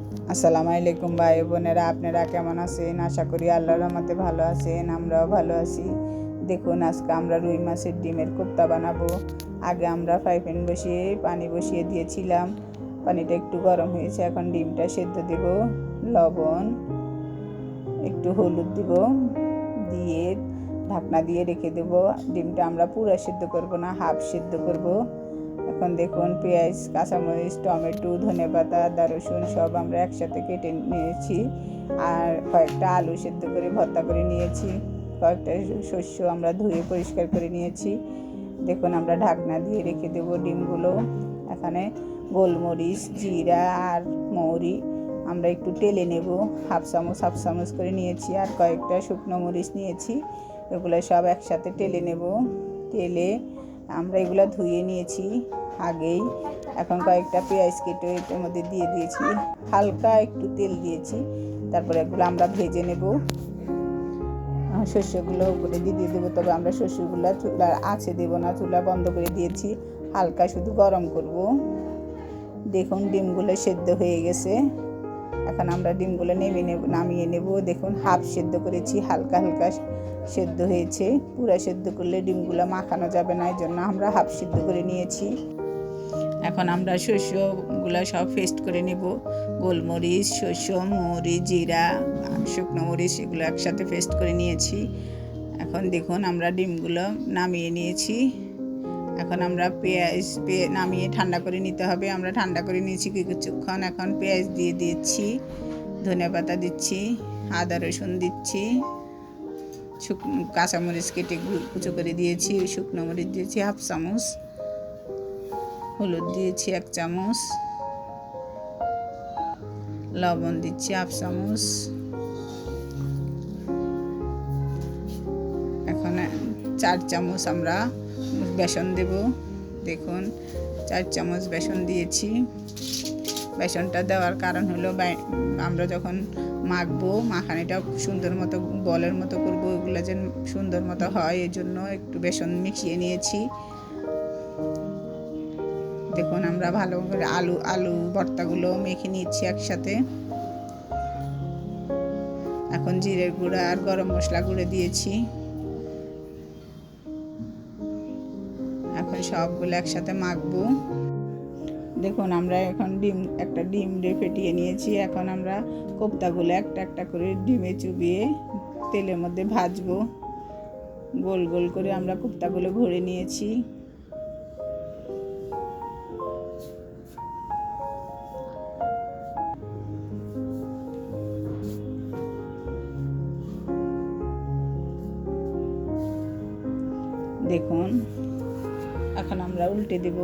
আসসালামু আলাইকুম ভাই বোনেরা, আপনারা কেমন আছেন? আশা করি আল্লাহর রহমতে ভালো আছেন। আমরাও ভালো আছি। দেখুন, আজকে আমরা রুই মাছের ডিমের কোপ্তা বানাবো। আগে আমরা ফ্রাই প্যান বসিয়ে পানি বসিয়ে দিয়েছিলাম। পানিটা একটু গরম হয়েছে, এখন ডিমটা সেদ্ধ দেব। লবণ, একটু হলুদ দিব, দিয়ে ঢাকনা দিয়ে রেখে দেব। ডিমটা আমরা পুরো সেদ্ধ করব না, হাফ সেদ্ধ করব। এখন দেখুন, পেঁয়াজ, কাঁচামরিচ, টমেটো, ধনেপাতা, আদা, রসুন সব আমরা একসাথে কেটে নিয়েছি। আর কয়েকটা আলু সেদ্ধ করে ভর্তা করে নিয়েছি। কয়েকটা শস্য আমরা ধুয়ে পরিষ্কার করে নিয়েছি। দেখুন, আমরা ঢাকনা দিয়ে রেখে দেব ডিমগুলো। এখানে গোলমরিচ, জিরা আর মৌরি আমরা একটু টেলে নেব। হাফ চামচ করে নিয়েছি। আর কয়েকটা শুকনো মরিচ নিয়েছি, এগুলো সব একসাথে টেলে নেব। তেলে আমরা এগুলো ধুয়ে নিয়েছি আগেই। এখন কয়েকটা পেঁয়াজ কেটে এটার মধ্যে দিয়ে দিয়েছি, হালকা একটু তেল দিয়েছি। তারপরে এগুলো আমরা ভেজে নেব। শস্যগুলো উপরে দিয়ে দেবো, তবে আমরা শস্যগুলো চুলা আছে দেবো না, চুলা বন্ধ করে দিয়েছি। হালকা শুধু গরম করব। দেখুন, ডিমগুলো সেদ্ধ হয়ে গেছে। এখন আমরা ডিমগুলো নামিয়ে নেব। দেখুন, হাফ সেদ্ধ করেছি, হালকা হালকা সেদ্ধ হয়েছে। পুরা সেদ্ধ করলে ডিমগুলো মাখানো যাবে না, এই জন্য আমরা হাফ সেদ্ধ করে নিয়েছি। এখন আমরা শস্যগুলো সব পেস্ট করে নেব। গোলমরিচ, শস্য, মৌরি, জিরা, শুকনো মরিচ এগুলো একসাথে পেস্ট করে নিয়েছি। এখন দেখুন, আমরা ডিমগুলো নামিয়ে নিয়েছি। এখন আমরা পেঁয়াজ নামিয়ে ঠান্ডা করে নিতে হবে। আমরা ঠান্ডা করে নিয়েছি কিছুক্ষণ। এখন পেঁয়াজ দিয়ে দিচ্ছি, ধনেপাতা দিচ্ছি, আদা রসুন দিচ্ছি, কাঁচামরিচ কেটে কুচো করে দিয়েছি, শুকনো মরিচ দিয়েছি হাফ চামচ, হলুদ দিয়েছি 1 চামচ, লবণ দিচ্ছি হাফ চামচ। এখন 4 চামচ আমরা বেসন দেব। দেখুন, 4 চামচ বেসন দিয়েছি। বেসনটা দেওয়ার কারণ হলো আমরা যখন মাখবো, মাখানিটা সুন্দর মতো বলের মতো করবো, এগুলো যেন সুন্দর মতো হয়, এই জন্য একটু বেসন মিশিয়ে নিয়েছি। দেখুন, আমরা ভালো করে আলু ভর্তাগুলো মেখে নিচ্ছি একসাথে। এখন জিরের গুঁড়া আর গরম মশলা গুঁড়ো দিয়েছি। এখন সবগুলো একসাথে মাখবো। দেখুন, আমরা এখন একটা ডিম ফেটিয়ে নিয়েছি। এখন আমরা কোপ্তাগুলো একটা একটা করে ডিমে চুবিয়ে তেলের মধ্যে ভাজবো। গোল গোল করে আমরা কোপ্তাগুলো ভরে নিয়েছি। দেখুন, এখন আমরা উল্টে দেব।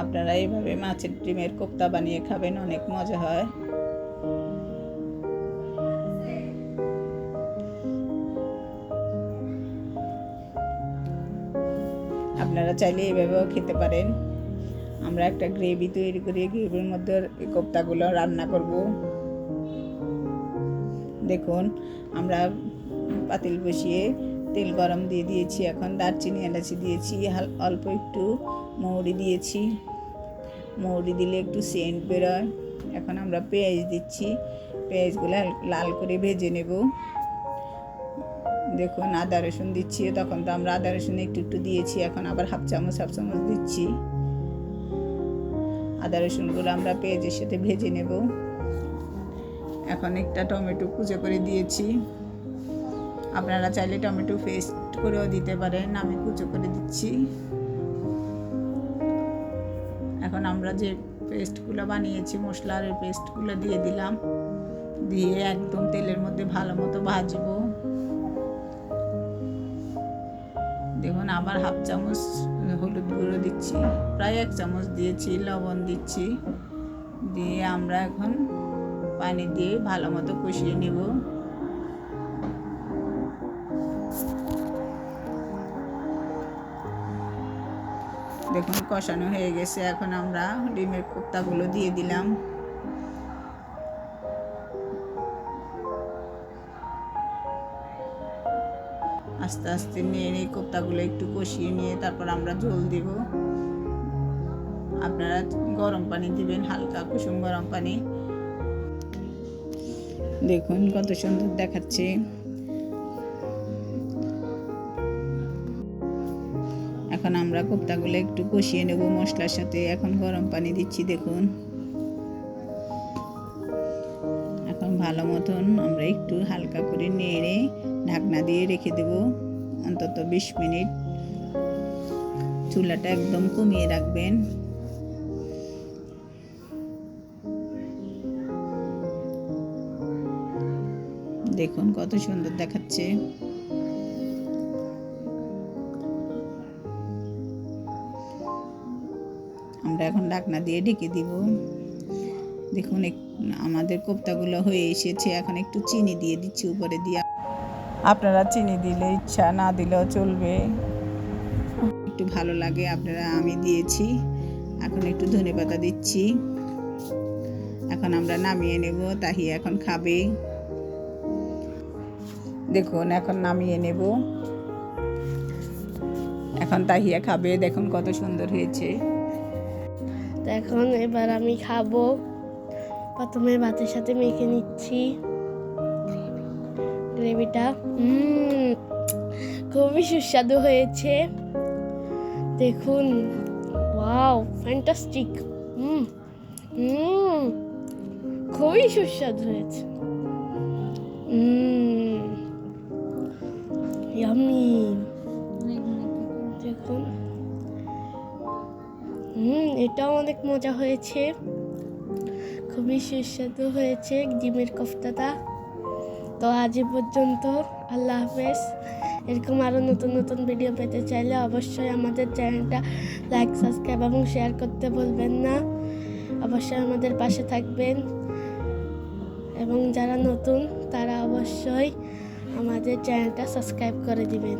আপনারা এইভাবে মাছের ডিমের কোপ্তা বানিয়ে খাবেন, অনেক মজা হয়। আপনারা চাইলে এইভাবেও খেতে পারেন। আমরা একটা গ্রেভি তৈরি করে গ্রেভির মধ্যে কোপ্তাগুলো রান্না করব। দেখুন, আমরা পাতিল বসিয়ে তেল গরম দিয়ে দিয়েছি। এখন দারচিনি, এলাচি দিয়েছি, অল্প একটু মৌরি দিয়েছি। মৌরি দিলে একটু সেন্ট বেরোয়। এখন আমরা পেঁয়াজ দিচ্ছি, পেঁয়াজগুলো লাল করে ভেজে নেব। দেখুন, আদা রসুন দিচ্ছি। তখন তো আমরা আদা রসুন একটু একটু দিয়েছি, এখন আবার হাফ চামচ দিচ্ছি। আদা রসুনগুলো আমরা পেঁয়াজের সাথে ভেজে নেব। এখন একটা টমেটো কুচো করে দিয়েছি। আপনারা চাইলে টমেটো পেস্ট করেও দিতে পারেন, আমি কুচো করে দিচ্ছি। এখন আমরা যে পেস্টগুলো বানিয়েছি, মশলার এই পেস্টগুলো দিয়ে দিলাম। দিয়ে একদম তেলের মধ্যে ভালো মতো ভাজবো। দেখুন, আবার হাফ চামচ হলুদ গুঁড়ো দিচ্ছি, প্রায় 1 চামচ দিয়েছি, লবণ দিচ্ছি। দিয়ে আমরা এখন পানি দিয়ে ভালো মতো কষিয়ে নেব। দেখুন, কষানো হয়ে গেছে। এখন আমরা ডিমের কোপ্তাগুলো দিয়ে দিলাম। আস্তে আস্তে নেড়ে কোপ্তাগুলো একটু কষিয়ে নিয়ে তারপর আমরা ঝোল দিব। আপনারা গরম পানি দিবেন, হালকা কুসুম গরম পানি। দেখুন কত সুন্দর দেখাচ্ছে। এখন আমরা কোপ্তাগুলো একটু কষিয়ে নেব মশলার সাথে। এখন গরম পানি দিচ্ছি, দেখুন। এখন ভালো মতন আমরা একটু হালকা করে নেড়ে ঢাকনা দিয়ে রেখে দেব অন্তত 20 মিনিট। চুলাটা একদম কমিয়ে রাখবেন। দেখুন কত সুন্দর দেখাচ্ছে। আমরা এখন ঢাকনা দিয়ে ঢেকে দিব। দেখুন আমাদের কোপ্তাগুলো হয়ে এসেছে। এখন একটু চিনি দিয়ে দিচ্ছি উপরে দিয়ে। আপনারা চিনি দিলে ইচ্ছা, না দিলেও চলবে, একটু ভালো লাগে আপনারা। আমি দিয়েছি। এখন একটু ধনেপাতা দিচ্ছি। এখন আমরা নামিয়ে নেব। তাহিয়া এখন খাবে। দেখুন এখন নামিয়ে নেব। এখন তাহিয়া খাবে। দেখুন কত সুন্দর হয়েছে। এখন এবার আমি খাবো। প্রথমে ভাতের সাথে মেখে নিচ্ছি গ্রেভিটা। খুবই সুস্বাদু হয়েছে। দেখুন, ওয়াও, ফ্যান্টাস্টিক। খুবই সুস্বাদু হয়েছে। ইয়াম্মি। দেখুন, এটাও অনেক মজা হয়েছে। খুবই সুস্বাদু হয়েছে ডিমের কোফতাটা। তো আজ এ পর্যন্ত। আল্লাহ হাফেজ। এরকম আরও নতুন নতুন ভিডিও পেতে চাইলে অবশ্যই আমাদের চ্যানেলটা লাইক, সাবস্ক্রাইব এবং শেয়ার করতে ভুলবেন না। অবশ্যই আমাদের পাশে থাকবেন এবং যারা নতুন তারা অবশ্যই আমাদের চ্যানেলটা সাবস্ক্রাইব করে দিবেন।